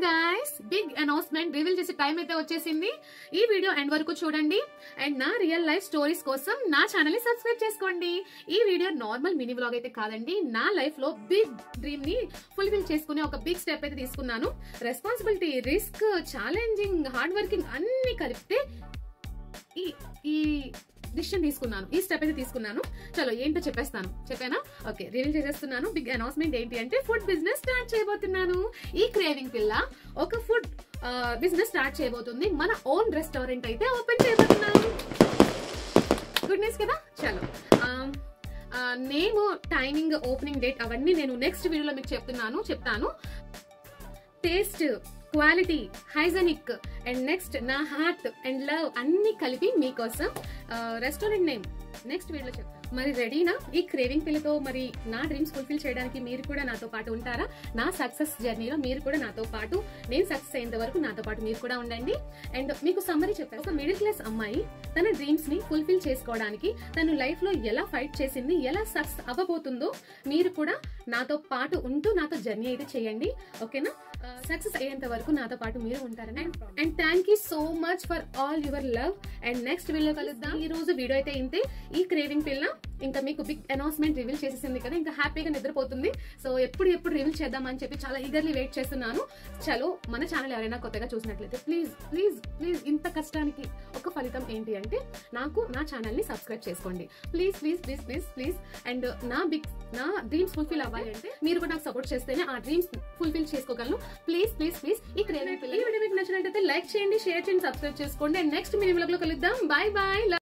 Guys, big announcement reveal చేసే time అయితే వచ్చేసింది. ఈ వీడియో ఎండ్ వరకు చూడండి అండ్ నా రియల్ లైఫ్ స్టోరీస్ కోసం నా ఛానల్ ని సబ్స్క్రైబ్ చేసుకోండి. ఈ వీడియో నార్మల్ మినీ వ్లాగ్ అయితే కాదండి. నా లైఫ్ లో బిగ్ డ్రీమ్ ని ఫుల్ఫిల్ చేసుకునే ఒక బిగ్ స్టెప్ అయితే తీసుకున్నాను. Responsibility, risk, challenging, hard working అన్ని కలిపితే ఈ డిసిషన్ తీసుకున్నాను. ఈ స్టెప్ అయితే తీసుకున్నాను. చలో ఏంటో చెప్పేస్తాను. చెప్పానా? ఓకే, రివీల్ చేసేస్తున్నాను. బిగ్ అనౌన్స్మెంట్ ఏంటి అంటే ఫుడ్ బిజినెస్ స్టార్ట్ చేయబోతున్నాను. ఈ క్రేవింగ్ పిల్ల ఒక ఫుడ్ బిజినెస్ స్టార్ట్ చేయబోతుంది. మన ఓన్ రెస్టారెంట్ అయితే ఓపెన్ చేయబోతున్నాను. గుడ్ న్యూస్ కదా? చలో నేమ్, టైమింగ్, ఓపెనింగ్ డేట్ అవన్నీ నేను నెక్స్ట్ వీడియోలో మీకు చెప్తాను. Taste, quality, hygienic and next నా హార్ట్ అండ్ లవ్ అన్ని కలిపి మీకోసం రెస్టారెంట్ నేమ్ నెక్స్ట్ వీడియోలో చెప్తాను. మరి రెడీనా ఈ క్రేవింగ్ పిల్లతో మరి నా డ్రీమ్స్ ఫుల్ఫిల్ చేయడానికి? మీరు కూడా నాతో పాటు ఉంటారా? నా సక్సెస్ జర్నీలో మీరు కూడా నాతో పాటు, నేను సక్సెస్ అయ్యేంత వరకు నాతో పాటు మీరు కూడా ఉండండి. అండ్ మీకు సమ్మరీ చెప్పాను. ఒక మిడిల్ క్లాస్ అమ్మాయి తన డ్రీమ్స్ ని ఫుల్ఫిల్ చేసుకోవడానికి తను లైఫ్ లో ఎలా ఫైట్ చేసింది, ఎలా సక్సెస్ అవ్వబోతుందో మీరు కూడా నాతో పాటు ఉంటూ నాతో జర్నీ అయితే చేయండి. ఓకేనా? సక్సెస్ అయ్యేంత వరకు నాతో పాటు మీరు ఉంటారని. And thank you so much for all your love. And next video కలుద్దాం. ఈ రోజు వీడియో అయితే ఇంతే. ఈ క్రేవింగ్ పిల్ల ఇంకా మీకు బిగ్ అనౌన్స్మెంట్ రివీల్ చేసేసింది కదా, ఇంకా హ్యాపీగా నిద్రపోతుంది. సో ఎప్పుడు రివీల్ చేద్దామని చెప్పి చాలా ఈగర్లీ వెయిట్ చేస్తున్నాను. చలో మన ఛానల్ ఎవరైనా కొత్తగా చూసినట్లయితే ప్లీజ్ ప్లీజ్ ప్లీజ్ ఇంత కష్టానికి ఒక ఫలితం ఏంటి అంటే నా ఛానల్ ని సబ్స్క్రైబ్ చేసుకోండి. Please please please please please. And నా డ్రీమ్స్ ఫుల్ఫిల్ అవ్వాలి అంటే మీరు కూడా నాకు సపోర్ట్ చేస్తేనే ఆ డ్రీమ్స్ ఫుల్ఫిల్ చేసుకోగలను. Please please please. ఈ వీడియో మీకు నచ్చినట్లయితే లైక్ చేయండి, షేర్ చేయండి, సబ్స్క్రైబ్ చేసుకోండి. అండ్ నెక్స్ట్ మినీ వ్లాగ్ లో కలుద్దాం. Bye bye.